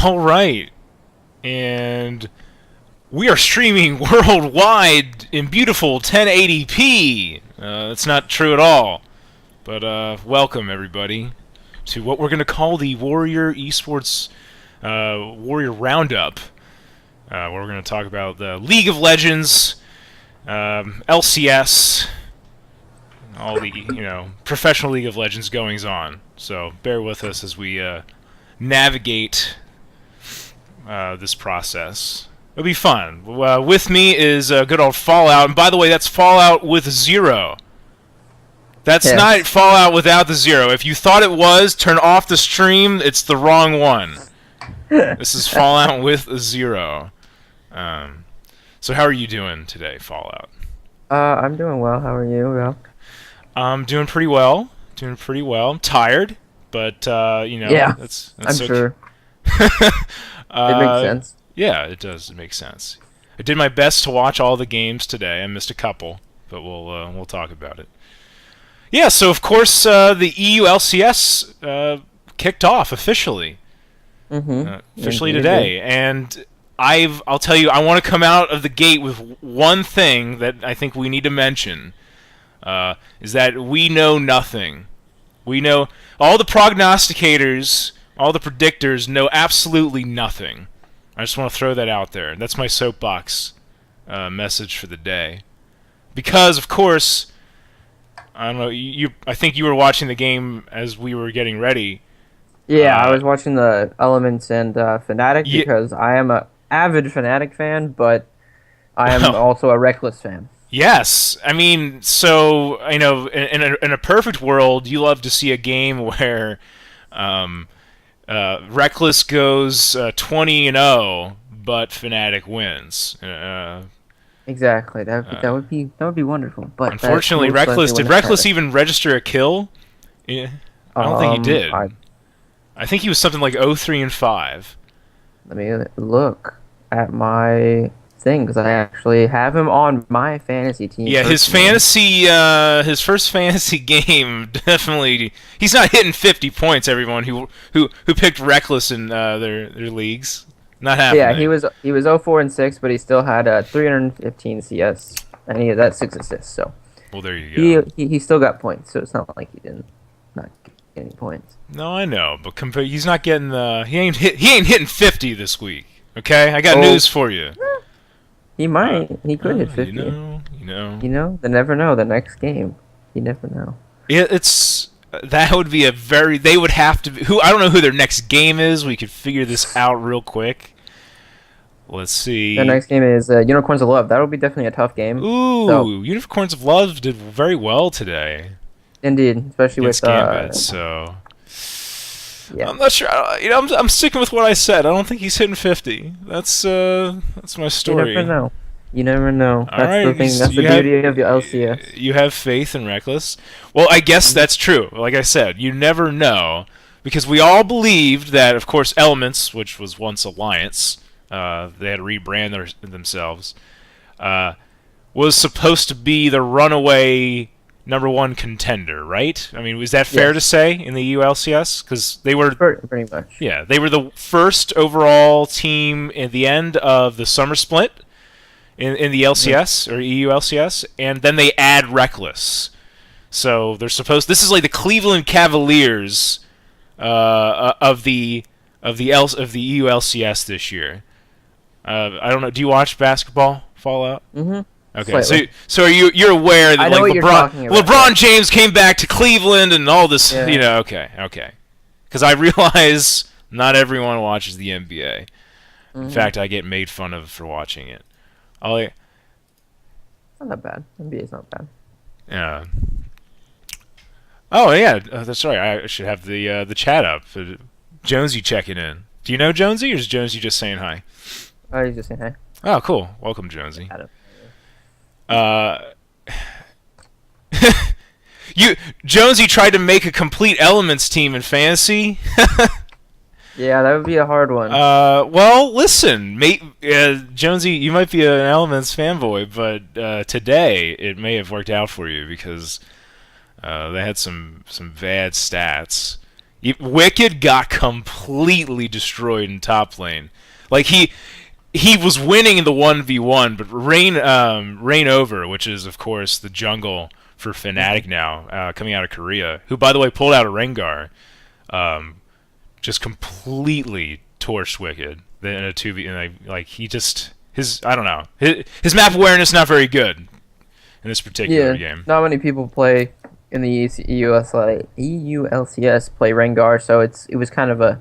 All right, and we are streaming worldwide in beautiful 1080p. That's not true at all, but welcome everybody to what we're going to call the Warrior eSports Warrior Roundup, where we're going to talk about the League of Legends, LCS, all the professional League of Legends goings on. So bear with us as we navigate this process. It'll be fun. With me is good old Fallout, and by the way, that's Fallout with zero. That's not Fallout without the zero. If you thought it was, turn off the stream. It's the wrong one. This is Fallout with a zero. So how are you doing today, Fallout? I'm doing well. How are you, Will? I'm doing pretty well. I'm tired, but Yeah, that's I'm okay. sure. It makes sense. Yeah, it does. It makes sense. I did my best to watch all the games today. I missed a couple, but we'll talk about it. Yeah, so of course the EU LCS kicked off officially. Officially today, and I'll tell you, I want to come out of the gate with one thing that I think we need to mention. Is that we know nothing. We know all the prognosticators, all the predictors know absolutely nothing. I just want to throw that out there. That's my soapbox message for the day. Because, of course, I don't know. I think you were watching the game as we were getting ready. Yeah, I was watching the Elements and Fnatic because I am an avid Fnatic fan, but I am also a Reckless fan. Yes, I mean, so in a perfect world, you love to see a game where Reckless goes 20-0, but Fnatic wins. Exactly, that would be wonderful. But unfortunately, did Reckless even register a kill? Yeah, I don't think he did. I think he was something like 0-3-5. Let me look at my thing, because I actually have him on my fantasy team. Yeah, his first fantasy game, definitely. He's not hitting 50 points. Everyone who picked Reckless in their leagues, not happening. Yeah, he was 0-4-6, but he still had 315 CS, and he had that 6 assists. So, well, there you go. He still got points, so it's not like he didn't not get any points. No, I know, but he's not getting he ain't hitting 50 this week. Okay, I got news for you. He might. He could hit 50. You know. They never know. The next game, you never know. Yeah, that would be they would have to. I don't know who their next game is. We could figure this out real quick. Let's see. Their next game is Unicorns of Love. That will be definitely a tough game. Ooh, Unicorns of Love did very well today. Indeed, especially with Gambit. So. Yeah. I'm not sure. I'm sticking with what I said. I don't think he's hitting 50. That's my story. You never know. All right, the thing. That's the beauty of the LCS. You have faith in Reckless. Well, I guess that's true. Like I said, you never know, because we all believed that, of course, Elements, which was once Alliance, they had to rebrand themselves, was supposed to be the runaway #1 contender, right? I mean, was that fair to say in the EU LCS? Because they were pretty much. Yeah, they were the first overall team at the end of the summer split in the LCS or EU LCS, and then they add Reckless. So they're supposed. This is like the Cleveland Cavaliers of the EU LCS this year. I don't know. Do you watch basketball, Fallout? Mm-hmm. Okay, slightly. so you're aware that like LeBron James came back to Cleveland and all this, okay. Because I realize not everyone watches the NBA. In fact, I get made fun of for watching it. It's not that bad. NBA is not bad. Yeah. Oh yeah, that's right. I should have the chat up. Jonesy checking in. Do you know Jonesy, or is Jonesy just saying hi? Oh, he's just saying hi. Oh, cool. Welcome, Jonesy. Jonesy tried to make a complete Elements team in fantasy. Yeah, that would be a hard one. Well, listen, Jonesy, you might be an Elements fanboy, but today it may have worked out for you because they had some bad stats. Wicked got completely destroyed in top lane. Like he was winning in the 1v1, but Rain Over, which is of course the jungle for Fnatic now, coming out of Korea, who by the way pulled out a Rengar, just completely torched Wicked in a 2v. And like he just I don't know, his map awareness not very good in this particular game. Not many people play in the EULCS play Rengar, so it was kind of a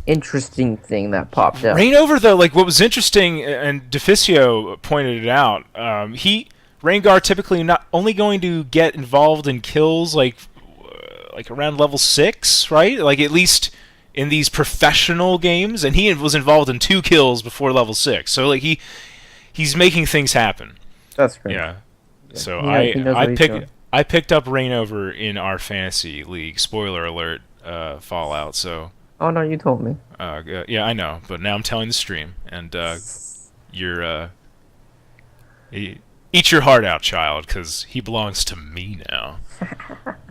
interesting thing that popped up. Rain Over though, like what was interesting, and Deficio pointed it out. Rengar typically not only going to get involved in kills like around level 6, right? Like at least in these professional games, and he was involved in 2 kills before level 6. So like he's making things happen. That's great. Yeah. So he I picked up Rain Over in our fantasy league. Spoiler alert, Fallout. So. Oh no, you told me. Yeah, I know, but now I'm telling the stream, and you're eat your heart out, child, because he belongs to me now.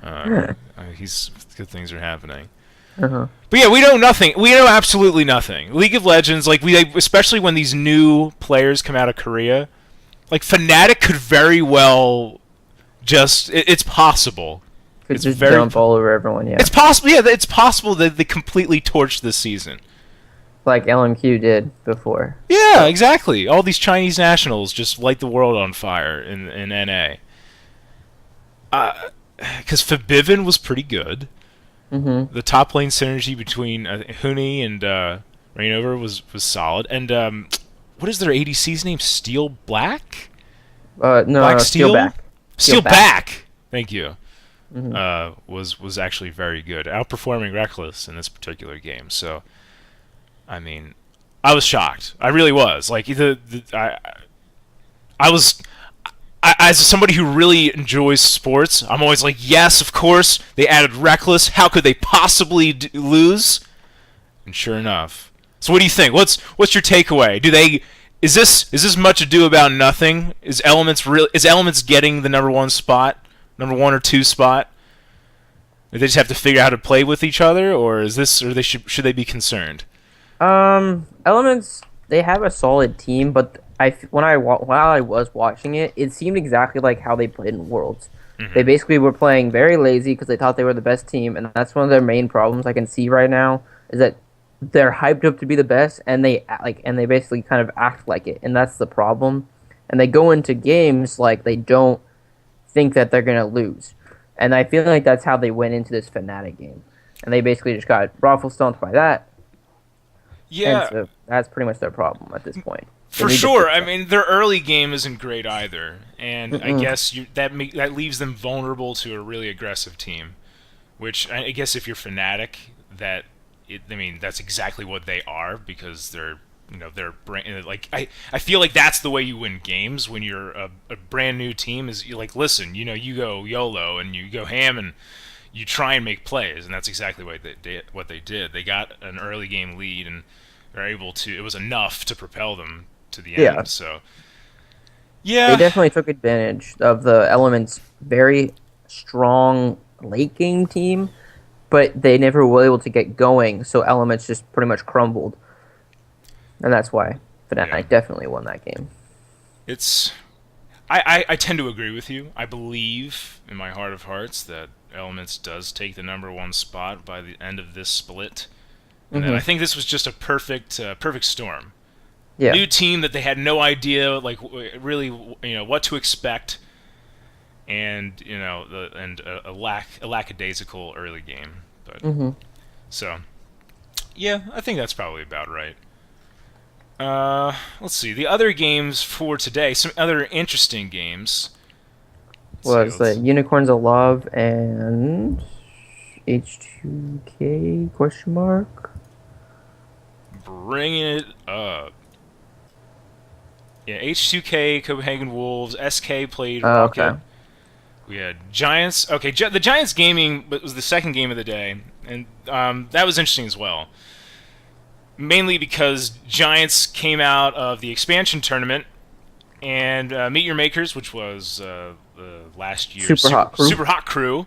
Good things are happening. Uh-huh. But yeah, we know nothing. We know absolutely nothing. League of Legends, like especially when these new players come out of Korea, like Fnatic could very well it's possible. It's just jump all over everyone. Yeah, it's possible. Yeah, it's possible that they completely torched this season, like LMQ did before. Yeah, exactly. All these Chinese nationals just light the world on fire in NA. Because Forbidden was pretty good. Mm-hmm. The top lane synergy between Huni and Rainover was solid. And what is their ADC's name? Steel Black? No, Black Steel? Back. Steel Back. Thank you. Mm-hmm. Was actually very good, outperforming Reckless in this particular game. So, I mean, I was shocked. I really was. Like I was. As somebody who really enjoys sports, I'm always like, yes, of course, they added Reckless. How could they possibly lose? And sure enough. So what do you think? What's your takeaway? Is this much ado about nothing? Is Elements getting the number 1 spot, number 1 or 2 spot? Do they just have to figure out how to play with each other, or should they be concerned? Elements, they have a solid team, but while I was watching it, it seemed exactly like how they played in Worlds. Mm-hmm. They basically were playing very lazy because they thought they were the best team, and that's one of their main problems I can see right now is that they're hyped up to be the best, and they basically kind of act like it, and that's the problem. And they go into games like they don't think that they're gonna lose, and I feel like that's how they went into this Fnatic game, and they basically just got raffle stomped by that. Yeah, and so that's pretty much their problem at this point. For sure. I mean, their early game isn't great either, and I guess that leaves them vulnerable to a really aggressive team. Which I guess if you're Fnatic, that's exactly what they are, because they're like I feel like that's the way you win games when you're a brand new team. Is you like, listen, you go YOLO and you go ham and you try and make plays, and that's exactly what they did. They got an early game lead and they're able to. It was enough to propel them to the end. Yeah. So yeah, they definitely took advantage of the Elements' very strong late game team, but they never were able to get going. So Elements just pretty much crumbled, and that's why Fnatic definitely won that game. I tend to agree with you. I believe in my heart of hearts that Elements does take the number 1 spot by the end of this split. And then I think this was just a perfect storm. Yeah. New team that they had no idea, like really, what to expect, and a lackadaisical early game. But so, yeah, I think that's probably about right. Let's see the other games for today. Some other interesting games. Was the Unicorns of Love and H2K question mark? Bringing it up. Yeah, H2K, Copenhagen Wolves, SK played Rocket. Okay. We had Giants. Okay, the Giants gaming was the second game of the day, and that was interesting as well. Mainly because Giants came out of the expansion tournament, and Meet Your Makers, which was last year's Super Hot Crew. Super Hot Crew,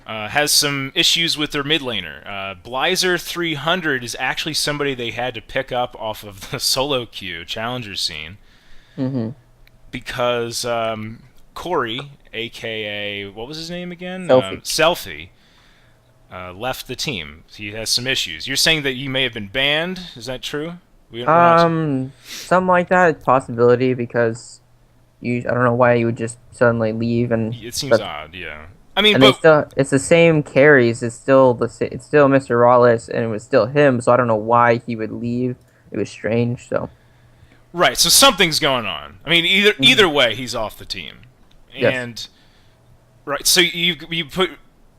has some issues with their mid laner. Blizer 300 is actually somebody they had to pick up off of the solo queue challenger scene Mm-hmm. because Corey, aka what was his name again? Selfie. Selfie, left the team. He has some issues. You're saying that he may have been banned. Is that true? We're not. Something like that. Possibility because I don't know why you would just suddenly leave It seems but odd. Yeah. I mean, and they but still it's the same carries. It's still Mr. Rawless and it was still him. So I don't know why he would leave. It was strange. So right. So something's going on. I mean, either way, he's off the team. yes. And right. So you put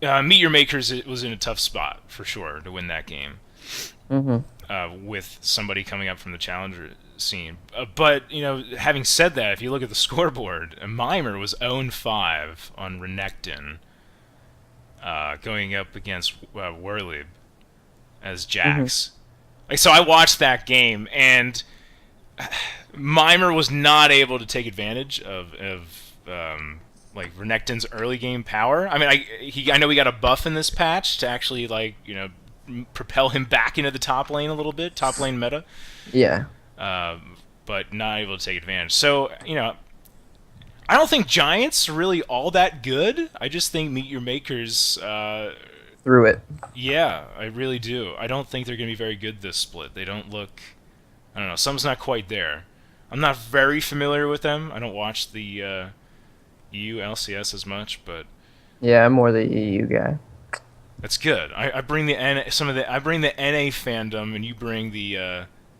Meet Your Makers. It was in a tough spot for sure to win that game. Mm-hmm. With somebody coming up from the challenger scene. But, having said that, if you look at the scoreboard, Mimer was 0-5 on Renekton going up against Werlib as Jax. So I watched that game, and Mimer was not able to take advantage of Renekton's early game power. I mean, I know he got a buff in this patch to actually propel him back into the top lane a little bit, top lane meta. Yeah. But not able to take advantage. So, I don't think Giants are really all that good. I just think Meet Your Makers, Through it. yeah, I really do. I don't think they're going to be very good this split. They don't look, I don't know, something's not quite there. I'm not very familiar with them. I don't watch the EU LCS as much, but Yeah, I'm more the EU guy. that's good. I bring the I bring the NA fandom, and you bring the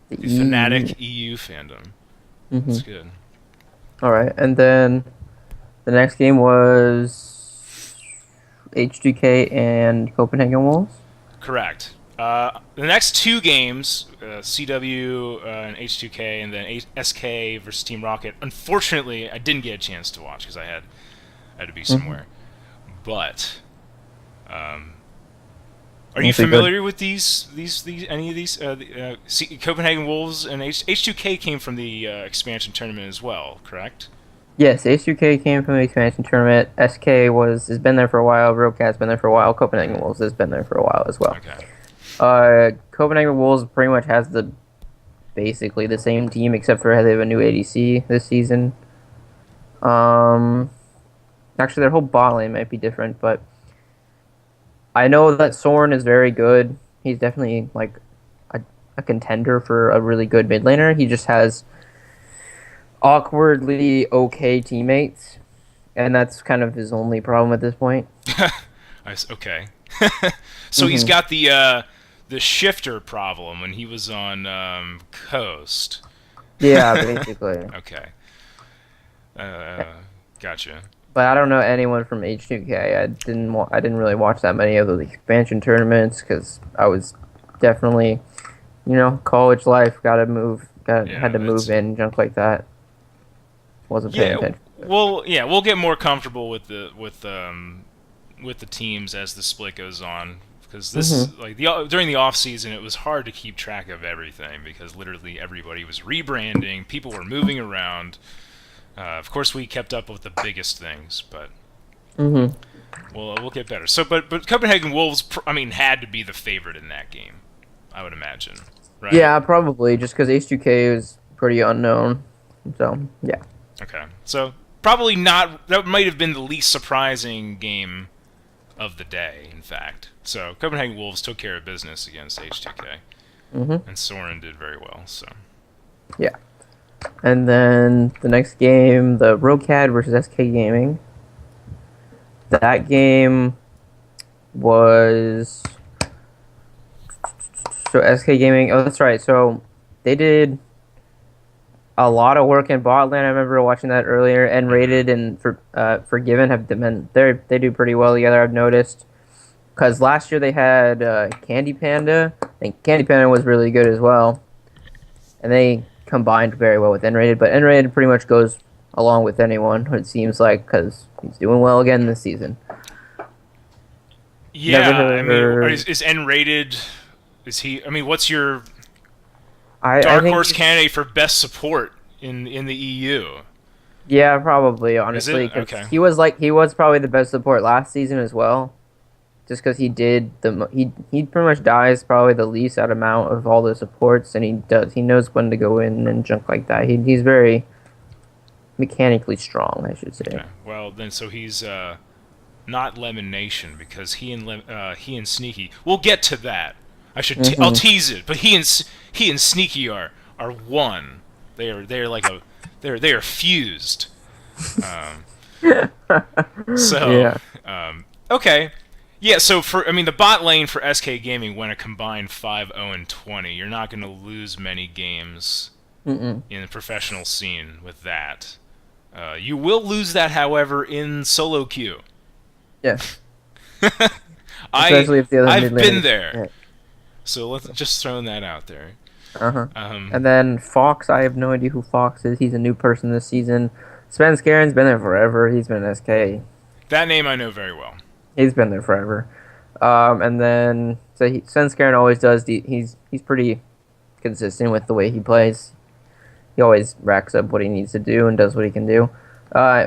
The Fnatic EU fandom. Mm-hmm. That's good. All right, and then the next game was H2K and Copenhagen Wolves. Correct. The next two games, CW and H2K, and then SK versus Team Rocket. Unfortunately, I didn't get a chance to watch because I had to be somewhere. But are you familiar with these any of these? Copenhagen Wolves and H2K came from the expansion tournament as well, correct? Yes, H2K came from the expansion tournament. SK has been there for a while. Realcat's been there for a while. Copenhagen Wolves has been there for a while as well. Okay. Copenhagen Wolves pretty much has basically the same team except for they have a new ADC this season. Actually, their whole bot lane might be different, but I know that Soren is very good. He's definitely like a contender for a really good mid laner. He just has awkwardly okay teammates, and that's kind of his only problem at this point. Okay. So he's got the shifter problem when he was on Coast. Yeah, basically. Okay. Gotcha. But I don't know anyone from H2K. I didn't really watch that many of those expansion tournaments because I was definitely, college life. Had to move in, junk like that. Wasn't paying attention. We'll get more comfortable with the teams as the split goes on because during the off season it was hard to keep track of everything because literally everybody was rebranding, people were moving around. Of course, we kept up with the biggest things, but we'll get better. So, but Copenhagen Wolves, had to be the favorite in that game, I would imagine, right? Yeah, probably just because H2K is pretty unknown. So yeah. Okay, so probably not. That might have been the least surprising game of the day, in fact. So Copenhagen Wolves took care of business against H2K, and Soren did very well. So yeah. And then the next game, the Rocad versus SK Gaming. That game was SK Gaming. Oh, that's right. So they did a lot of work in bot lane. I remember watching that earlier. And Rated and Forgiven have been they do pretty well together. I've noticed because last year they had Candy Panda, and Candy Panda was really good as well, and they combined very well with N-Rated, but N-Rated pretty much goes along with anyone, it seems like, because he's doing well again this season. Yeah, is N-Rated, is he, what's your dark horse candidate for best support in the EU? Yeah, probably, honestly. Is it? Okay. He was probably the best support last season as well. just because he pretty much dies probably the least out amount of all the supports, and he knows when to go in and junk like that. He's very mechanically strong, I should say. Okay. Well, then so he's not Lemon Nation because he and Sneaky. We'll get to that. I'll Hmm. tease it, but he and Sneaky are one. They are like a they are fused. Um, so Yeah. okay. Yeah, so the bot lane for SK Gaming went a combined 5-0-20. You're not going to lose many games Mm-mm. in the professional scene with that. You will lose that, however, in solo queue. Yeah. I Especially if the other mid I've been laners. there, Yeah. so let's just throw that out there. Uh-huh. Um, And then Fox, I have no idea who Fox is. He's a new person this season. Sven Skaren's been there forever. He's been in SK. that name I know very well. He's been there forever. And then Sven Skaren always does. He's pretty consistent with the way he plays. He always racks up what he needs to do and does what he can do.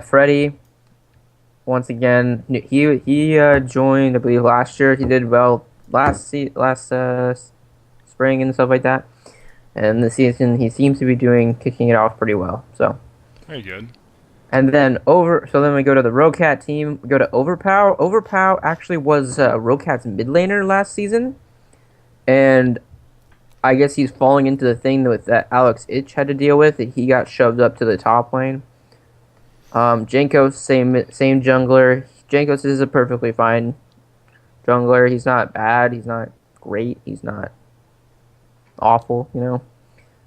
Freddy, once again, he joined I believe last year. He did well last spring and stuff like that. And this season he seems to be kicking it off pretty well. So Very good. and then then we go to the Rocat team. We go to Overpow. Overpow actually was Rocat's mid laner last season, and I guess he's falling into the thing that Alex Itch had to deal with. That he got shoved up to the top lane. Jankos, same jungler. Jankos is a perfectly fine jungler. He's not bad. He's not great. He's not awful.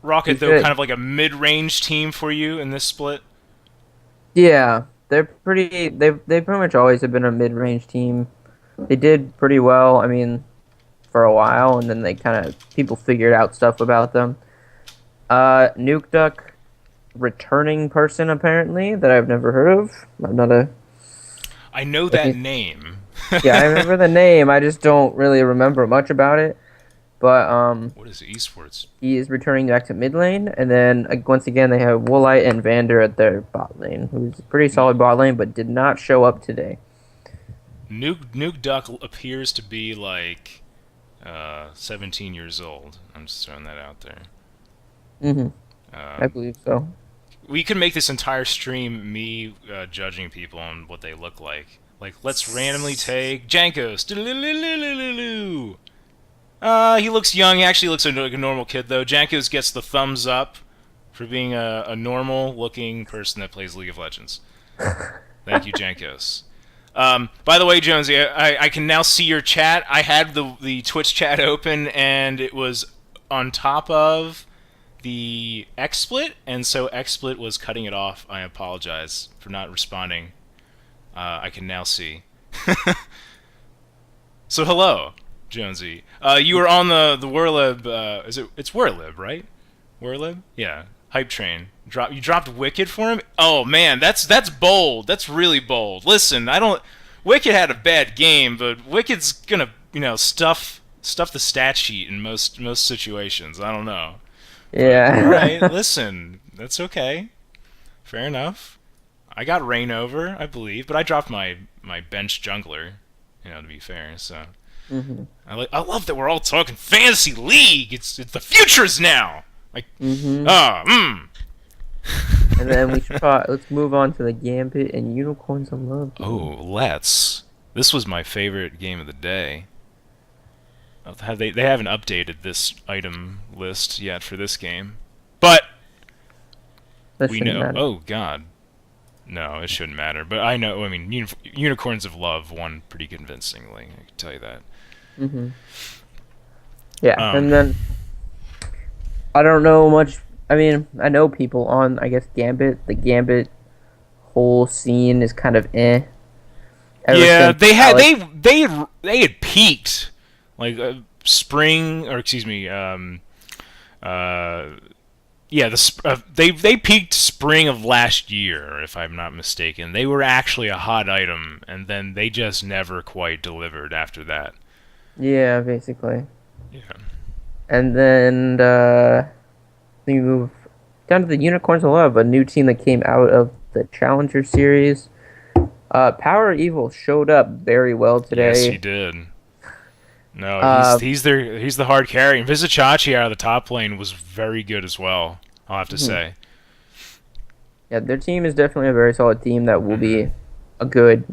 Rocket He's though, good. kind of like a mid-range team for you in this split. Yeah, they're pretty. They pretty much always have been a mid range team. They did pretty well. I mean, for a while, and then they kind of people figured out stuff about them. Nuke Duck, returning person apparently that I've never heard of. I'm not a. I know If that you, name. yeah, I remember the name. I just don't really remember much about it. But What is esports? he is returning back to mid lane, and then once again they have Woolite and Vander at their bot lane, who's a pretty solid bot lane, but did not show up today. Nuke Duck appears to be like 17 years old. I'm just throwing that out there. Hmm. I Um, believe so. we could make this entire stream me judging people on what they look like. Like, let's randomly take Jankos. He looks young. He actually looks like a normal kid, though. Jankos gets the thumbs up for being a normal-looking person that plays League of Legends. Thank you, Jankos. By the way, Jonesy, I can now see your chat. I had the Twitch chat open, and it was on top of the XSplit, and so XSplit was cutting it off. I apologize for not responding. I can now see. So hello, Jonesy. You were on the Werlib. It's Werlib, right? Werlib? Yeah. Hype train. You dropped Wicked for him? Oh man, that's bold. That's really bold. Listen, I don't. Wicked had a bad game, but Wicked's gonna stuff the stat sheet in most situations. I don't know. But all right, Yeah. listen, that's okay. Fair enough. I got Rain over, I believe, but I dropped my bench jungler. To be fair, so Hmm. I love that we're all talking fantasy league. It's the futures now. Like Hmm. ah. And then let's move on to the Gambit and Unicorns of Love game. Oh, let's. This was my favorite game of the day. They haven't updated this item list yet for this game, but That we shouldn't know. matter. Oh God, no, it shouldn't matter. But I know. I mean, Unicorns of Love won pretty convincingly. I can tell you that. Hmm. Yeah, Um, and then I don't know much. I mean, I know people on, I guess, Gambit. The Gambit whole scene is kind of ever yeah, since they had Alex. they had peaked like spring or excuse me uh yeah they peaked spring of last year if I'm not mistaken. They were actually a hot item and then they just never quite delivered after that. Yeah, basically. Yeah. And then we move down to the Unicorns of Love, a new team that came out of the Challenger Series. Power Evil showed up very well Yes, he today. did. No, Uh, he's the hard carry. And Vizicachi out of the top lane was very good as well. I'll have to mhm. say. Yeah, their team is definitely a very solid team that will Hmm. be a good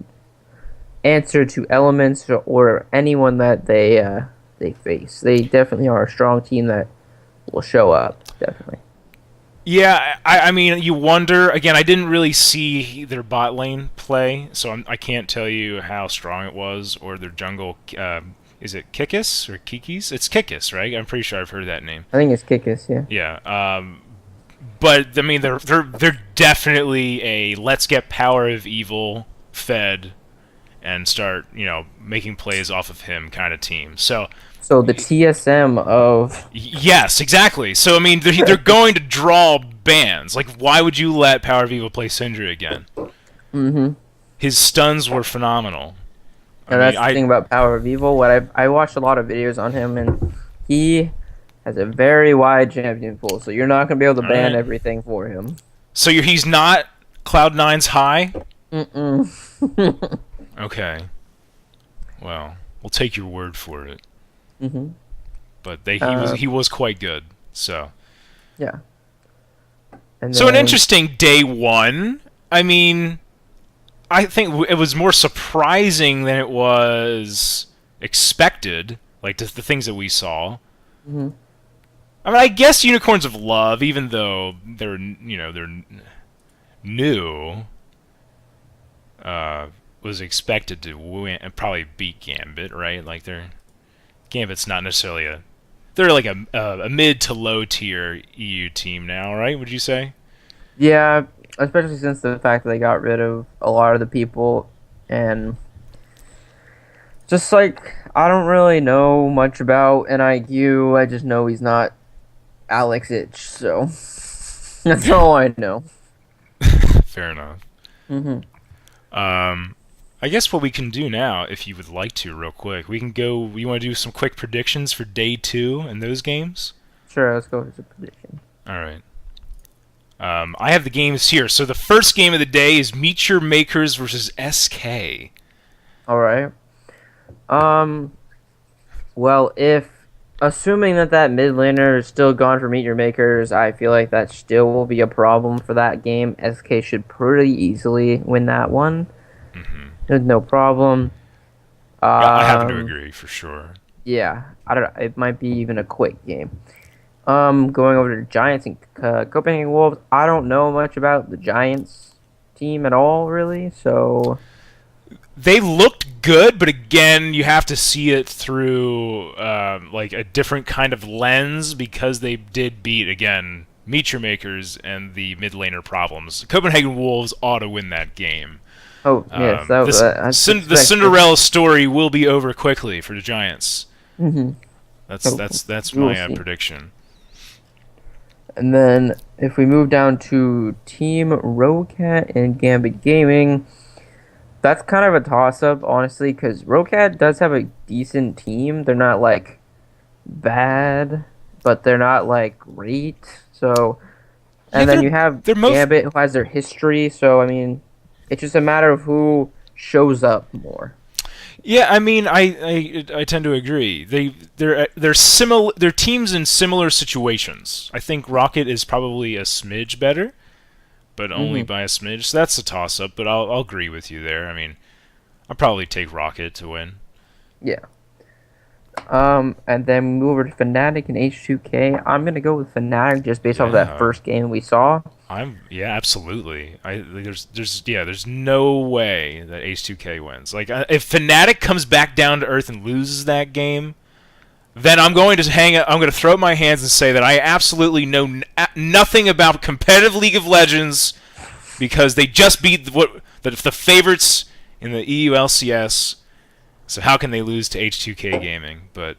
answer to Elements or anyone that they face. They definitely are a strong team that will show up. Definitely. Yeah, I mean, you wonder again. I didn't really see their bot lane play, so I can't tell you how strong it was or their jungle. Is it Kikis or Kikis? It's Kikis, right? I'm pretty sure I've heard that name. I think it's Kikis, yeah. Yeah. But I mean, they're definitely a let's get Power of Evil fed and start making plays off of him kind of team. So So the TSM of yes, exactly. So I mean, they're going to draw bans. Like, why would you let Power of Evil play Syndra again? mm-hmm. His stuns were phenomenal. I And mean, that's the I thing about Power of Evil. I watched a lot of videos on him, and he has a very wide champion pool. So you're not gonna be able to all ban right. everything for him. So he's not Cloud Nine's high. Mm-mm. Okay. Well, we'll take your word for it. mm-hmm. But Uh, he was quite good. So yeah. And so an then interesting day one. I mean, I think it was more surprising than it was expected. Like the things that we saw. mhm. I mean, I guess Unicorns of Love, even though they're new, uh, was expected to win and probably beat Gambit, right? Like Gambit's not necessarily they're like a mid to low tier EU team now, right? Would you say? Yeah, especially since the fact that they got rid of a lot of the people, and just like I don't really know much about NIQ. I just know he's not Alex Itch, so that's all I know. Fair enough. hmm Um, I guess what we can do now, if you would like to, real quick, we can go. You want to do some quick predictions for day two in those games? Sure, let's go for the prediction. All right. I have the games here. So the first game of the day is Meet Your Makers versus SK. All right. Um. Well, if assuming that mid laner is still gone for Meet Your Makers, I feel like that still will be a problem for that game. SK should pretty easily win that one. Hmm. There's no problem. Yeah, I happen to Um. agree for sure. Yeah. I don't. It might be even a quick game. Going over to the Giants and Copenhagen Wolves. I don't know much about the Giants team at all, really. So They looked good, but again, you have to see it through like a different kind of lens because they did beat again Meet Your Makers and the mid laner problems. Copenhagen Wolves ought to win that game. oh yes, that's The expected. Cinderella story will be over quickly for the Giants. hmm That's So that's that's we will my see. prediction. And then if we move down to Team Rocat and Gambit Gaming, that's kind of a toss-up, honestly, because Rocat does have a decent team. They're not like bad, but they're not like great. So, Yeah, and then you have they're most Gambit who has their history. So I mean, it's just a matter of who shows up more. Yeah, I mean, I tend to agree. They're similar. They're teams in similar situations. I think Rocket is probably a smidge better, but only hmm by a smidge. So that's a toss up. But I'll agree with you there. I mean, I'll probably take Rocket to win. Yeah. And then we move over to Fnatic and H2K. I'm gonna go with Fnatic just based off of that Yeah, first game we saw. absolutely. There's no way that H2K wins. Like if Fnatic comes back down to earth and loses that game, then I'm going to I'm going to throw up my hands and say that I absolutely know nothing about competitive League of Legends because they just beat the favorites in the EULCS. So how can they lose to H2K Gaming? But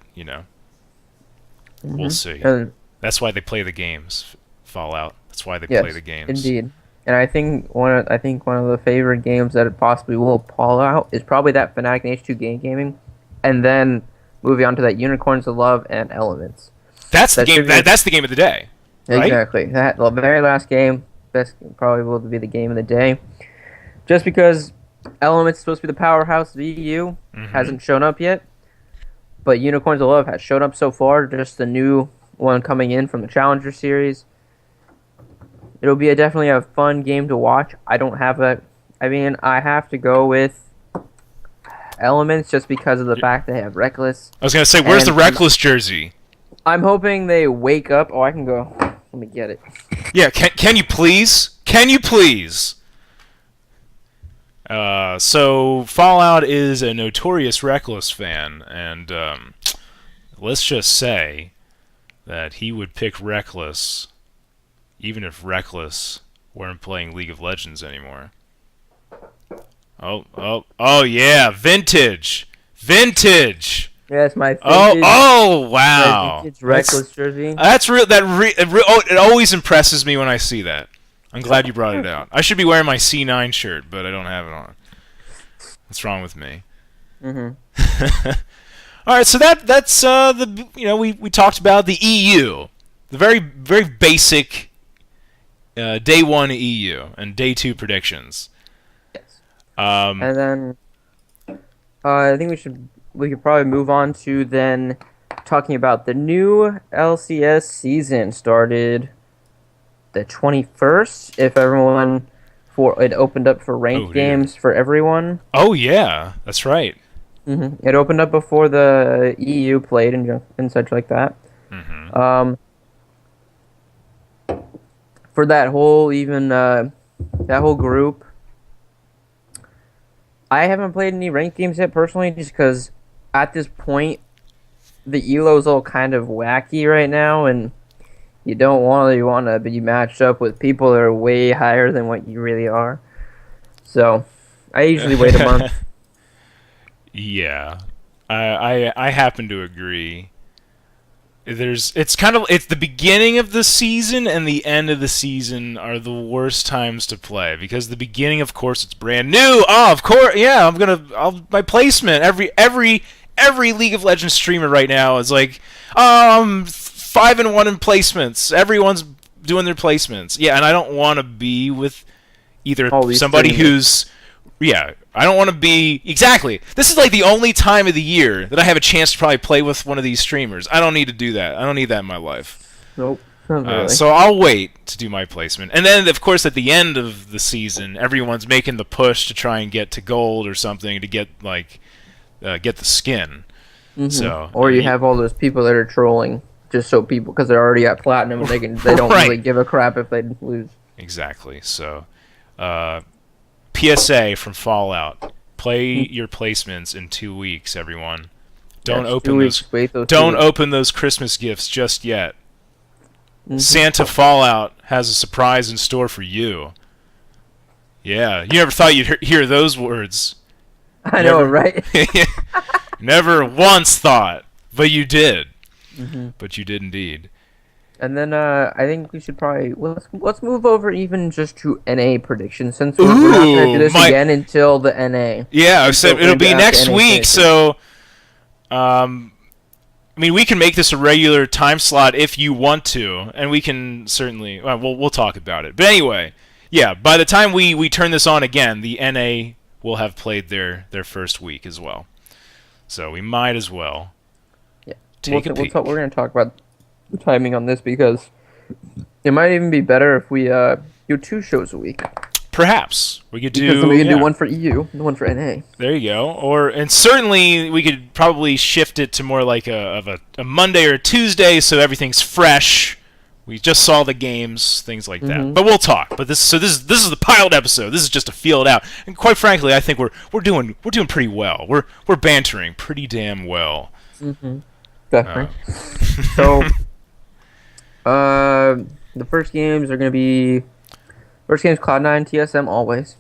we'll hmm see. And That's why they play the games. Fallout. That's why they play yes, the games. indeed. And I think one of the favorite games that it possibly will pull out is probably that Fnatic and H2 Gaming, and then moving on to that Unicorns of Love and Elements. That's the That game. should be That's the game of the day, right? exactly that the very last game. Best probably will be the game of the day, just because Element's supposed to be the powerhouse of EU. Hasn't shown up yet. But Unicorns of Love has shown up so far. Just the new one coming in from the Challenger Series. It'll be definitely a fun game to watch. I don't have a... I mean, I have to go with Elements just because of the fact they have Reckless. I was gonna say, where's the Reckless jersey? I'm hoping they wake up. Oh, I can go. Let me get it. Yeah, can you please? Can you please? So Fallout is a notorious Reckless fan, and let's just say that he would pick Reckless even if Reckless weren't playing League of Legends anymore. Oh yeah, vintage! Vintage! Yeah, it's my Oh wow! vintage Reckless jersey. That's real. It always impresses me when I see that. I'm glad you brought it out. I should be wearing my C9 shirt, but I don't have it on. What's wrong with me? All right, so that's the we talked about the EU, the very basic day 1 EU and day 2 predictions. Yes. And then I think we could probably move on to then talking about the new LCS season started the 21st. If everyone it opened up for ranked games for everyone. Oh yeah, that's right. It opened up before the EU played and such like that. For that whole that whole group, I haven't played any ranked games yet personally, just because at this point the ELO's all kind of wacky right now, and you don't want to be matched up with people that are way higher than what you really are. So I usually wait a month. Yeah, I happen to agree. It's the beginning of the season and the end of the season are the worst times to play, because the beginning, of course, it's brand new. Oh, of course, yeah. My placement. Every League of Legends streamer right now is like 5-1 in placements. Everyone's doing their placements. Yeah, and I don't want to be with either somebody who's I don't want to be... Exactly. This is like the only time of the year that I have a chance to probably play with one of these streamers. I don't need to do that. I don't need that in my life. Nope. Not really. So I'll wait to do my placement. And then, of course, at the end of the season, everyone's making the push to try and get to gold or something to get the skin. So, or you have all those people that are trolling just so people, because they're already at platinum, they don't really give a crap if they lose. Exactly. So... PSA from Fallout: play your placements in 2 weeks, everyone. Don't open those Christmas gifts just yet. Santa Fallout has a surprise in store for you. Yeah, you never thought you'd hear those words. I know, right? Never once thought, but you did. But you did indeed. And then I think we should probably let's move over even just to NA predictions, since we're not going to do this again until the NA. Yeah, except it'll be next week. So, I mean, we can make this a regular time slot if you want to, and we can certainly. Well, we'll talk about it. But anyway, yeah. By the time we turn this on again, the NA will have played their first week as well. So we might as well. Yeah. Take a peek. We're going to talk about the timing on this, because it might even be better if we do 2 shows a week. Perhaps we could do. Because then we can do one for EU and one for NA. There you go. And certainly we could probably shift it to more like a Monday or a Tuesday, so everything's fresh. We just saw the games, things like that. But we'll talk. But this is the pilot episode. This is just to feel it out. And quite frankly, I think we're doing pretty well. We're bantering pretty damn well. Definitely. So. The first games are going to be... First game's Cloud9, TSM, always.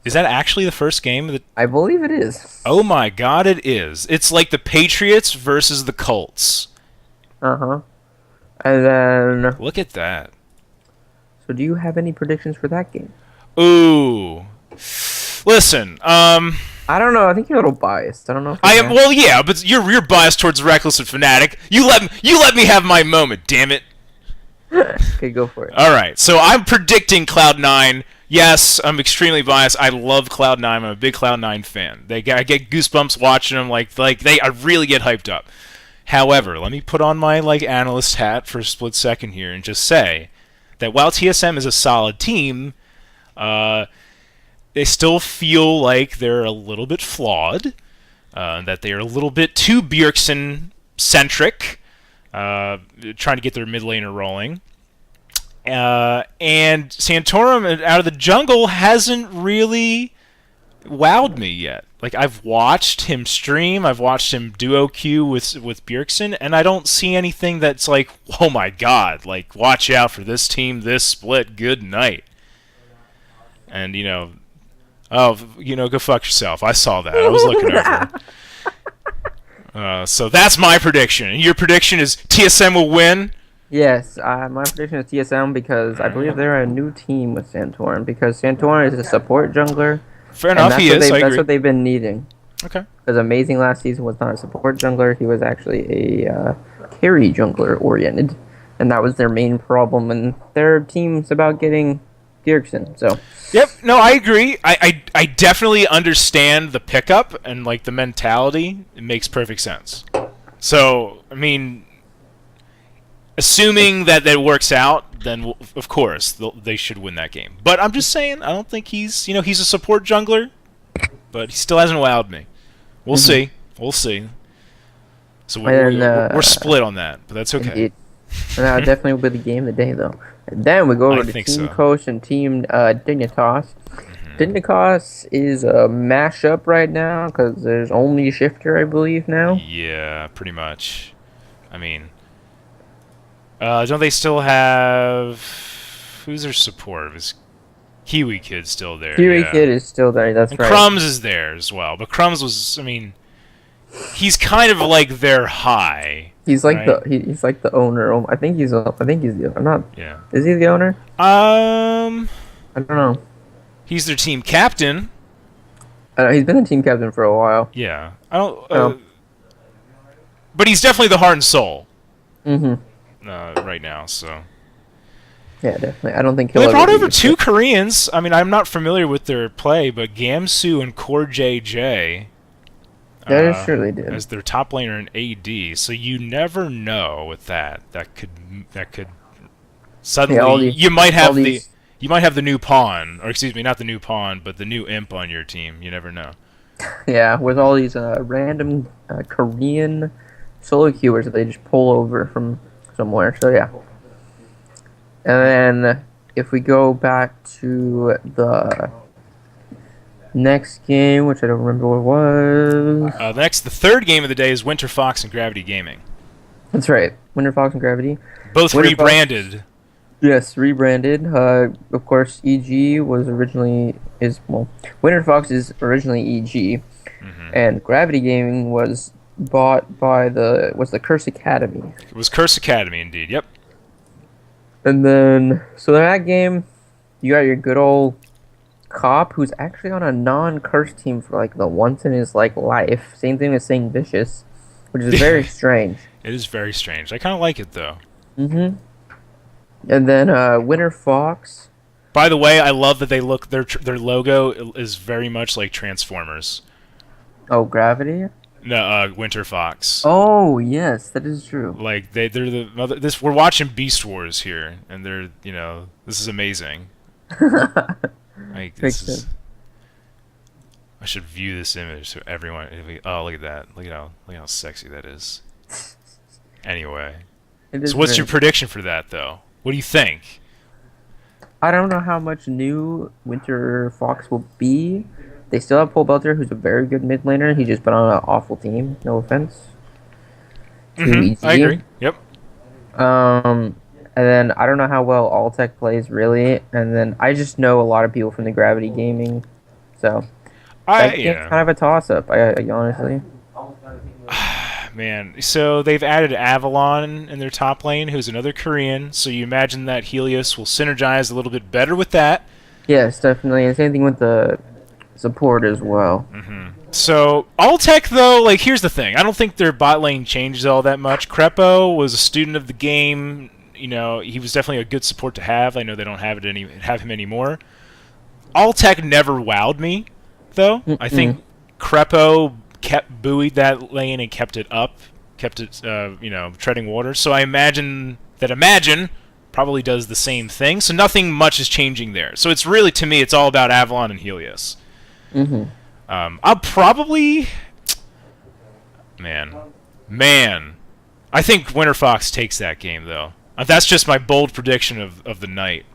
Is that actually the first game? I believe it is. Oh my god, it is. It's like the Patriots versus the Colts. And then... Look at that. So do you have any predictions for that game? Ooh. Listen, I don't know. I think you're a little biased. I don't know. If I am. Well, yeah, but you're biased towards Reckless and Fnatic. You let me have my moment. Damn it. Okay, go for it. All right. So I'm predicting Cloud9 Yes, I'm extremely biased. I love Cloud9. I'm a big Cloud9 fan. I get goosebumps watching them. I really get hyped up. However, let me put on my analyst hat for a split second here and just say that while TSM is a solid team, they still feel like they're a little bit flawed. That they are a little bit too Bjergsen centric, trying to get their mid laner rolling. And Santorum out of the jungle hasn't really wowed me yet. I've watched him stream, I've watched him duo queue with Bjergsen, and I don't see anything that's oh my god, watch out for this team, this split, good night. And go fuck yourself. I saw that. I was looking over. So that's my prediction. And your prediction is TSM will win? Yes, my prediction is TSM because I believe they're a new team with Santorum because Santorum is a support jungler. Fair enough, he is. That's what they've been needing. Okay. Because Amazing last season was not a support jungler. He was actually a carry jungler oriented. And that was their main problem. And their team's about getting Bjergsen, so... Yep, no, I agree. I definitely understand the pickup and the mentality. It makes perfect sense. So, I mean, assuming that works out, then of course they should win that game. But I'm just saying, I don't think he's a support jungler, but he still hasn't wowed me. We'll see. We'll see. So we're split on that, but that's okay. Indeed. That definitely will be the game of the day, though. And then we go over to Team Coach and Team Dignitas. Dignitas is a mashup right now because there's only Shifter, I believe, now. Yeah, pretty much. I mean, don't they still have... Who's their support? Is Kiwi Kid still there? Kiwi Kid is still there, that's right. And Crumbs is there as well. But Crumbs was, I mean... He's kind of their high. He's he's like the owner. I think he's the I'm not. Yeah. Is he the owner? I don't know. He's their team captain. He's been the team captain for a while. Yeah. I don't. But he's definitely the heart and soul. Right now, so. Yeah, definitely. I don't think they brought over two Koreans. I mean, I'm not familiar with their play, but Gamsu and Core JJ. That is true, they did. As their top laner in AD, so you never know with that. That could suddenly you might have the new pawn, or excuse me, not the new pawn, but the new imp on your team. You never know. Yeah, with all these random Korean solo queuers that they just pull over from somewhere. So yeah. And then if we go back to the next game, which I don't remember what it was. The third game of the day is Winter Fox and Gravity Gaming. That's right, Winter Fox and Gravity. Both rebranded. Yes, rebranded. Of course, EG was Winter Fox is originally EG, and Gravity Gaming was bought by the Curse Academy. It was Curse Academy, indeed. Yep. And then, so in that game, you got your good old Cop, who's actually on a non-curse team for the once in his life. Same thing as Saint Vicious, which is very strange. It is very strange. I kind of like it though. And then Winter Fox. By the way, I love that their logo is very much like Transformers. Oh, Gravity? No, Winter Fox. Oh yes, that is true. They're the mother. We're watching Beast Wars here, and they're this is amazing. I should view this image so everyone. Oh, look at that! Look how sexy that is. Anyway, so what's your prediction for that, though? What do you think? I don't know how much new Winter Fox will be. They still have Paul Belter, who's a very good mid laner. He just been on an awful team. No offense. I agree. Yep. And then I don't know how well Alltech plays really, and then I just know a lot of people from the Gravity Gaming, so it's kind of a toss-up. I honestly. Man, so they've added Avalon in their top lane, who's another Korean. So you imagine that Helios will synergize a little bit better with that. Yes, definitely, and same thing with the support as well. So Alltech, though, here's the thing: I don't think their bot lane changes all that much. Crepo was a student of the game. He was definitely a good support to have. I know they don't have him anymore. Alltech never wowed me, though. I think Crepo buoyed that lane and kept it up, kept it, treading water. So I imagine that Imagine probably does the same thing. So nothing much is changing there. So it's really, to me, it's all about Avalon and Helios. I'll probably... Man. I think Winter Fox takes that game, though. That's just my bold prediction of the night.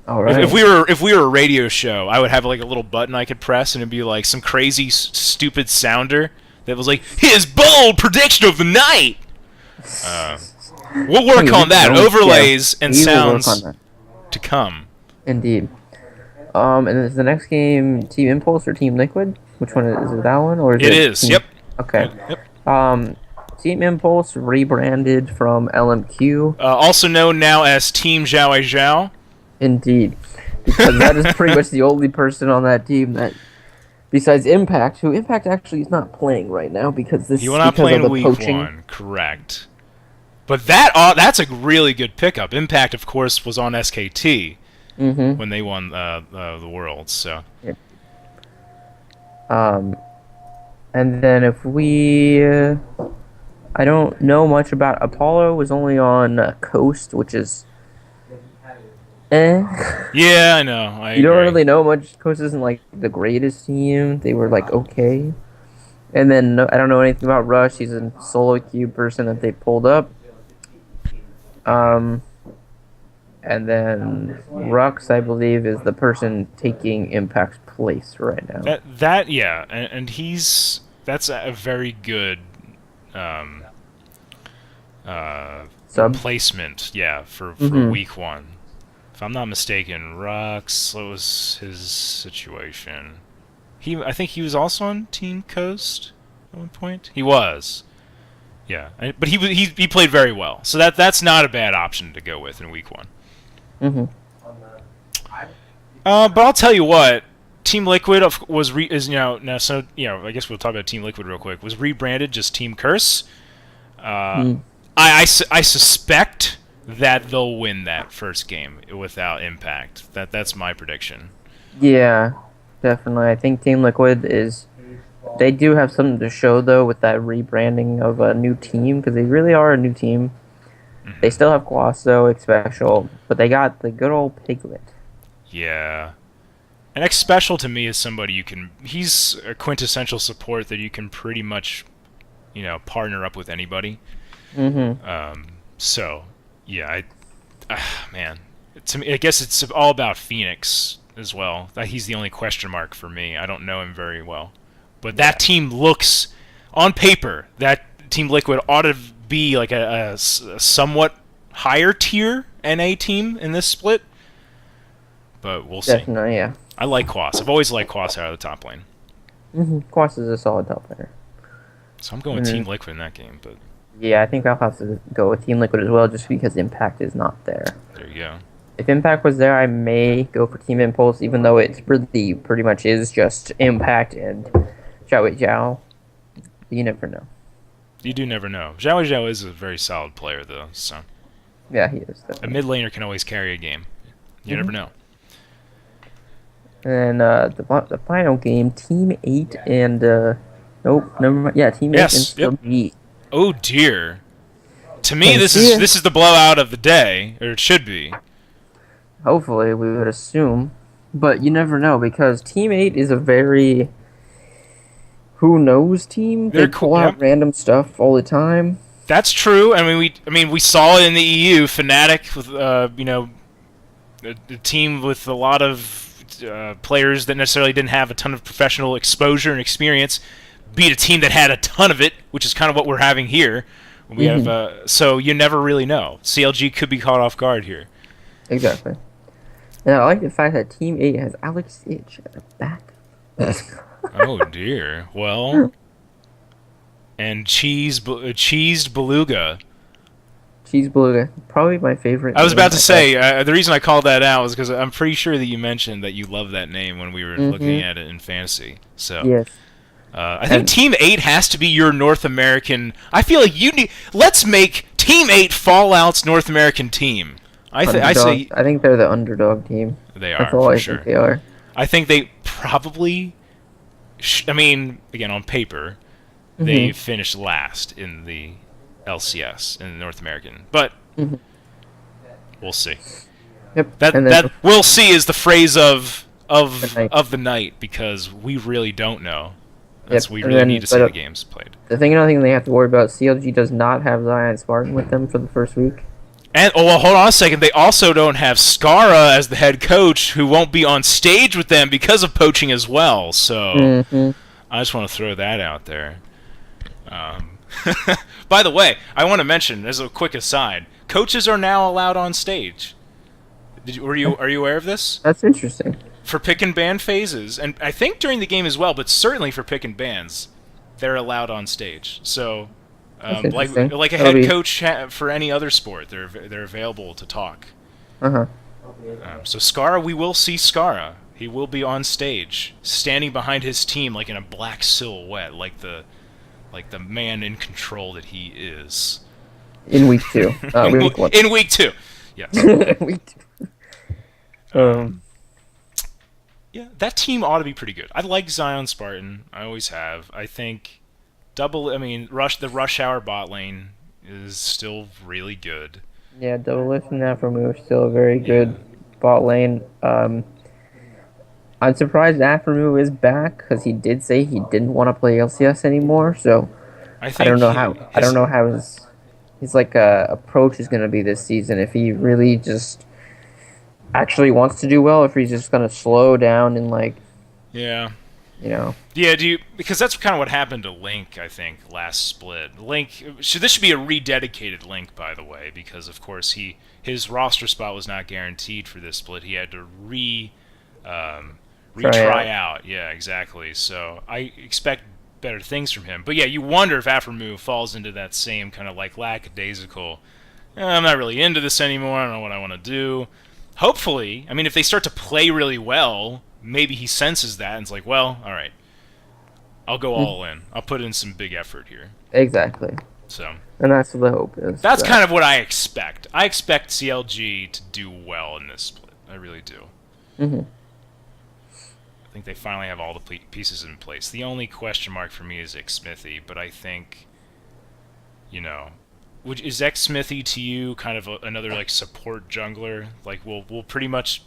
All right. If we were a radio show, I would have like a little button I could press, and it'd be like some crazy stupid sounder that was like his bold prediction of the night. We'll work on that. Overlays and sounds to come. Indeed. And is the next game Team Impulse or Team Liquid? Which one is it? That one or is it? It is. Yep. Okay. Yep. Team Impulse rebranded from LMQ. Also known now as Team Zhao Zhao. Indeed. Because that is pretty much the only person on that team that, besides Impact, who Impact actually is not playing right now because this He will not play in week poaching. 1, correct. But that's a really good pickup. Impact, of course, was on SKT when they won the Worlds. So. Yeah. And then if we... I don't know much about Apollo. Was only on Coast, which is... Yeah, I know. You don't really know much. Coast isn't like the greatest team. They were like okay. And then I don't know anything about Rush. He's a solo queue person that they pulled up. And then Rux, I believe, is the person taking Impact's place right now. Yeah, and that's a very good placement. Yeah, for week 1. If I'm not mistaken, Rux, what was his situation? I think he was also on Team Coast at one point. He was. Yeah, but he played very well. So that's not a bad option to go with in week 1. But I'll tell you what, Team Liquid I guess we'll talk about Team Liquid real quick. Was rebranded just Team Curse. I suspect that they'll win that first game without Impact. That's my prediction. Yeah, definitely. I think Team Liquid is... They do have something to show, though, with that rebranding of a new team, because they really are a new team. They still have Quasso, X-Special, but they got the good old Piglet. Yeah. And X-Special, to me, is somebody he's a quintessential support that you can pretty much, partner up with anybody. So... Yeah, to me, I guess it's all about Phoenix as well. He's the only question mark for me. I don't know him very well, but that team looks, on paper, that Team Liquid ought to be like a somewhat higher tier NA team in this split. But we'll see. Definitely, yeah. I like Quas. I've always liked Quas out of the top lane. Quas is a solid top laner. So I'm going Team Liquid in that game, but. Yeah, I think I'll have to go with Team Liquid as well, just because Impact is not there. There you go. If Impact was there, I may go for Team Impulse, even though it really pretty much is just Impact and Zhao Zhao. You never know. You do never know. Zhao Zhao is a very solid player, though. So. Yeah, he is. Definitely. A mid laner can always carry a game. You never know. And the final game, Team 8 and nope, never mind. Yeah, Team 8 and Sub-E. Oh dear. To me, this is the blowout of the day, or it should be. Hopefully, we would assume, but you never know because Team 8 is a very who knows team. They pull out random stuff all the time. That's true. I mean, we saw it in the EU. Fnatic with a team with a lot of players that necessarily didn't have a ton of professional exposure and experience. Beat a team that had a ton of it, which is kind of what we're having here. We have so you never really know. CLG could be caught off guard here. Exactly. And I like the fact that Team 8 has Alex Itch at the back. Oh dear. Well, and cheesed beluga. Cheese beluga, probably my favorite. I was about to say the reason I called that out was because I'm pretty sure that you mentioned that you love that name when we were looking at it in fantasy. So yes. I think Team 8 has to be your North American... I feel like let's make Team 8 Fallout's North American team. I think they're the underdog team. They are, That's all for I sure. think they are. I think they probably. I mean, again, on paper, they Hmm. finished last in the LCS in the North American, but Hmm. we'll see. Yep. That And then that we'll see is the phrase of the of night. of the night because we really don't know. Yep. We And really need then, to but see the games played. the thing, another thing they have to worry about, CLG does not have Zion Spartan with them for the first week. And oh well, hold on a second. They also don't have Skara as the head coach, who won't be on stage with them because of poaching as well. So Hmm. I just want to throw that out there. Um, by the way, I want to mention as a quick aside, coaches are now allowed on stage. Are you aware of this? That's interesting. For pick and ban phases, and I think during the game as well, but certainly for pick and bans, they're allowed on stage. So, That's like interesting. a That'll head be. coach for any other sport, they're available to talk. Uh-huh. So Skara, we will see Skara. He will be on stage, standing behind his team like in a black silhouette, like the man in control that he is. In week 2. Week 1. In week 2, yes. Week 2. Yeah, that team ought to be pretty good. I like Zion Spartan. I always have. I think the Rush Hour bot lane is still really good. Yeah, double lift and Afromu still a very Yeah. good bot lane. I'm surprised Afromu is back because he did say he didn't want to play LCS anymore. So I I think don't know how. I don't know how his like approach is going to be this season. If he really just actually wants to do well, if he's just going to slow down and like Yeah. you know. Yeah, because that's kind of what happened to Link, I think, last split. This should be a rededicated Link, by the way, because of course his roster spot was not guaranteed for this split. He had to retry out. Yeah, exactly. So I expect better things from him. But yeah, you wonder if Aftermove falls into that same kind of like lackadaisical, I'm not really into this anymore, I don't know what I want to do. Hopefully, I mean, if they start to play really well, maybe he senses that and it's like, well, all right, I'll go all in. I'll put in some big effort here. Exactly. So And that's what the hope is. that's kind of what I expect. I expect CLG to do well in this split. I really do. Hmm. I think they finally have all the pieces in place. The only question mark for me is Xmithy, but I think, is Xmithy to you kind of another like support jungler? Like will pretty much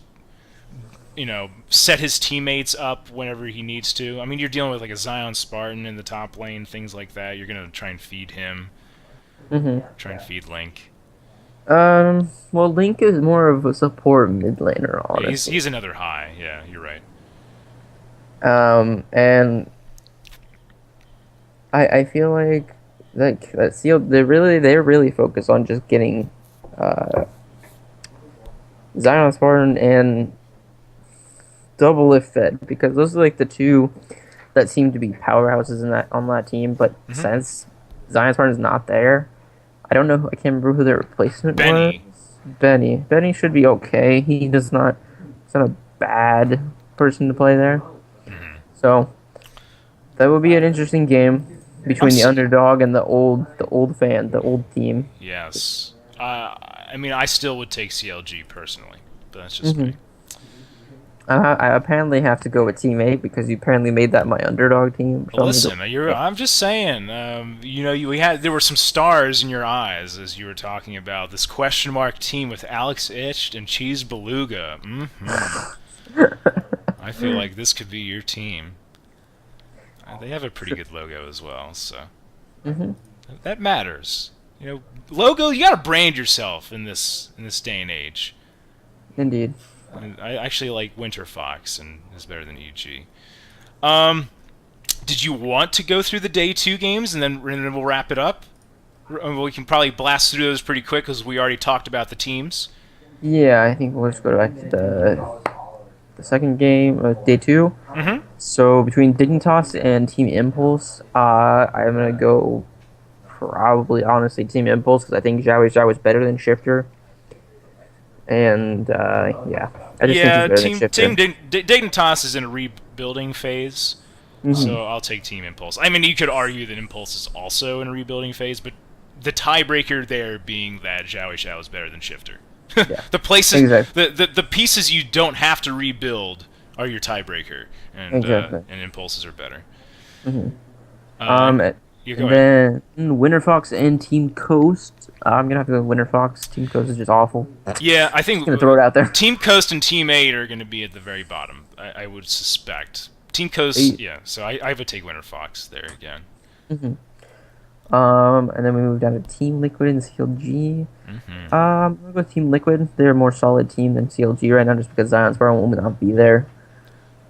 set his teammates up whenever he needs to. I mean, you're dealing with like a Zion Spartan in the top lane, things like that. You're gonna try and feed him, Hmm. try and feed Link. Well, Link is more of a support mid laner, Yeah, he's honestly. he's another high. Yeah, you're right. And I feel like that seal they're really focused on just getting uh Zion Spartan and double lift fed because those are like the two that seem to be powerhouses in that on that team. But Hmm. since Zion Spartan is not there, I don't know. I can't remember who their replacement was. Benny. Benny should be okay. He does not. He's not a bad person to play there. Hmm. So that would be an interesting game between the underdog and the old team. Yes. I mean, I still would take CLG personally, but that's just Hmm. me. I apparently have to go with Team 8 because you apparently made that my underdog team. So Listen, I'm just saying. There were some stars in your eyes as you were talking about this question mark team with Alex Itched and Cheese Beluga. I feel like this could be your team. They have a pretty good logo as well, so Hmm. that matters. Logo. You gotta brand yourself in this day and age. Indeed. I actually like Winter Fox and is better than EG. Did you want to go through the day 2 games and then we'll wrap it up? We can probably blast through those pretty quick because we already talked about the teams. Yeah, I think we'll just go back to the second game, day 2. Mm-hmm. So between Dignitas and Team Impulse, I'm gonna go probably honestly Team Impulse because I think Zhao is better than Shifter. And yeah, I just think Yeah, he's better than Shifter. Team Dignitas is in a rebuilding phase, Hmm. so I'll take Team Impulse. I mean, you could argue that Impulse is also in a rebuilding phase, but the tiebreaker there being that Zhao is better than Shifter. Yeah, The places, exactly. the pieces you don't have to rebuild are your tiebreaker, Exactly. and impulses are better. hmm Uh, And you go ahead. then Winter Fox and Team Coast. I'm gonna have to go with Winter Fox. Team Coast is just awful. Yeah, I Just think gonna throw it out there. Team Coast and Team 8 are going to be at the very bottom. I would suspect. Team Coast, Eight. yeah. So I would take Winter Fox there again. hmm and then we move down to Team Liquid and CLG. Hmm. I'm gonna go with Team Liquid. They're a more solid team than CLG right now, just because Zion's Sparrow will not be there.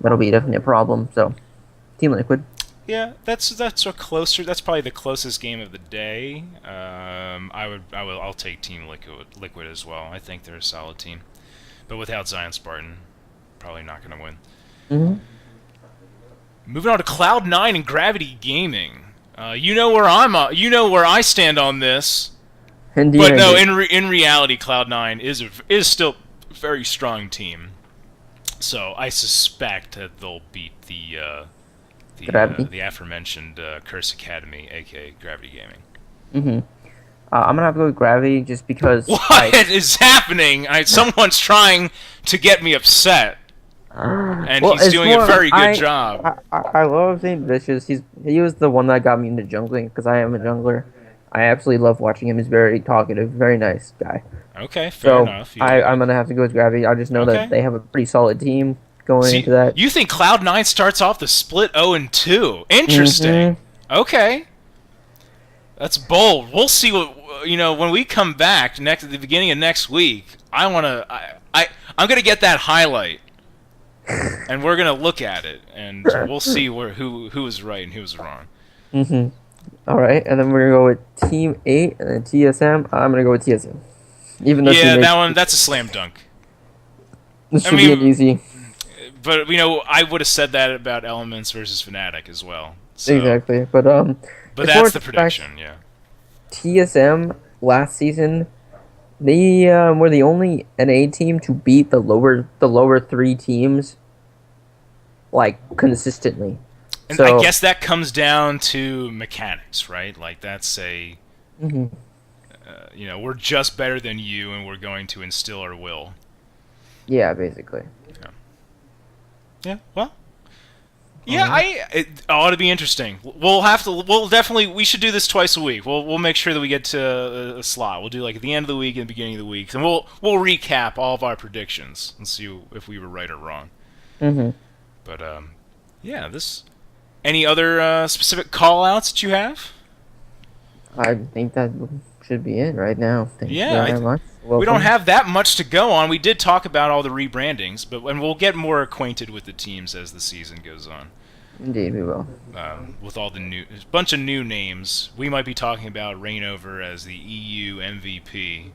That'll be definitely a problem. So, Team Liquid. Yeah, that's a closer. That's probably the closest game of the day. I'll take Team Liquid as well. I think they're a solid team, but without Zion Spartan, probably not going to win. hmm Moving on to Cloud9 and Gravity Gaming. You know where you know where I stand on this. Indeed, But I no, do. in reality, Cloud9 is still a very strong team. So I suspect that they'll beat Gravity. the aforementioned Curse Academy, aka Gravity Gaming. hmm I'm gonna have to go with Gravity just because What is happening? Someone's trying to get me upset, and well, he's it's doing a more very good job. I love Saint Vicious. He was the one that got me into jungling because I am a jungler. I absolutely love watching him. He's very talkative, very nice guy. Okay, fair So enough. I'm gonna have to go with Gravity. I just know that Okay. they have a pretty solid team going into See, that. you think Cloud9 starts off the split 0-2? hmm Interesting. Okay. That's bold. We'll see what when we come back next at the beginning of next week. I'm gonna get that highlight, and we're gonna look at it, and we'll see who was right and who was wrong. hmm All right, and then we're gonna go with Team 8 and then TSM. I'm gonna go with TSM, even though Yeah, Team 8 that's a slam dunk. this I should be an mean, easy. but I would have said that about Elements versus Fnatic as well. So, Exactly, but but it's more that's the just the fact prediction. Yeah. TSM last season they were the only NA team to beat the lower three teams like consistently. And I So guess that comes down to mechanics, right? Like that's mhm, we're just better than you, and we're going to instill our will. yeah, basically. Yeah. Yeah. Well. All Yeah, right. it ought to be interesting. We should do this twice a week. We'll make sure that we get to a slot. We'll do like at the end of the week and the beginning of the week, and we'll recap all of our predictions and see if we were right or wrong. hmm But yeah, any other specific call outs that you have? I think that should be it right now. Thank you Yeah, very much. we don't Welcome. have that much to go on. We did talk about all the rebrandings, and we'll get more acquainted with the teams as the season goes on. Indeed, we will. With all the bunch of new names, we might be talking about Reignover as the EU MVP.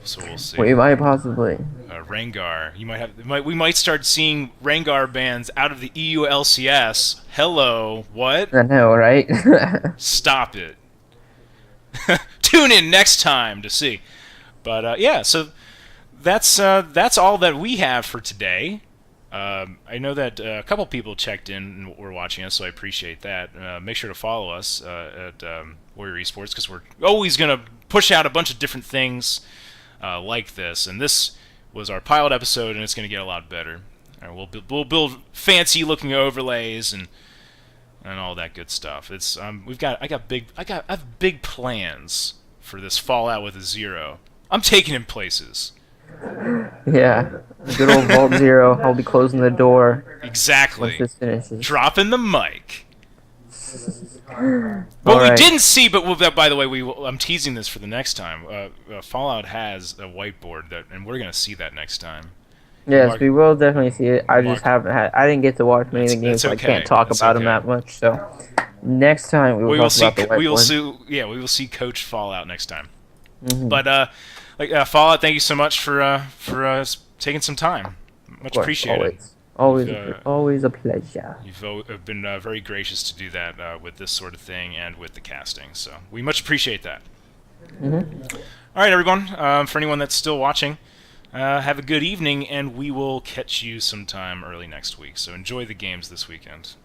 So we'll see. We might possibly. Rengar, we might start seeing Rengar bans out of the EU LCS. Hello, what? I know, right? Stop it. Tune in next time to see. But yeah, so that's all that we have for today. I know that a couple people checked in and were watching us, so I appreciate that. Make sure to follow us at Warrior Esports because we're always going to push out a bunch of different things like this. And this was our pilot episode, and it's going to get a lot better. We'll build fancy looking overlays and all that good stuff. It's I have big plans for this Fallout with a Zero. I'm taking him places. Yeah. Good old Vault Zero. I'll be closing the door once Exactly. this finishes. Dropping the mic. All What we right. didn't see, by the way, I'm teasing this for the next time. Fallout has a whiteboard and we're gonna see that next time. Yes, Mark- we will definitely see it. I Mark- just haven't had. I didn't get to watch many of the games, that's so I okay. can't talk That's about them okay. that much. So next time we will talk about the we will whiteboard. see. Yeah, we will see Coach Fallout next time. Mhm. But Fallout, thank you so much for taking some time. Much Of course, appreciated. always a pleasure. You've been very gracious to do that with this sort of thing and with the casting. So we much appreciate that. Mhm. All right, everyone. For anyone that's still watching, have a good evening, and we will catch you sometime early next week. So enjoy the games this weekend.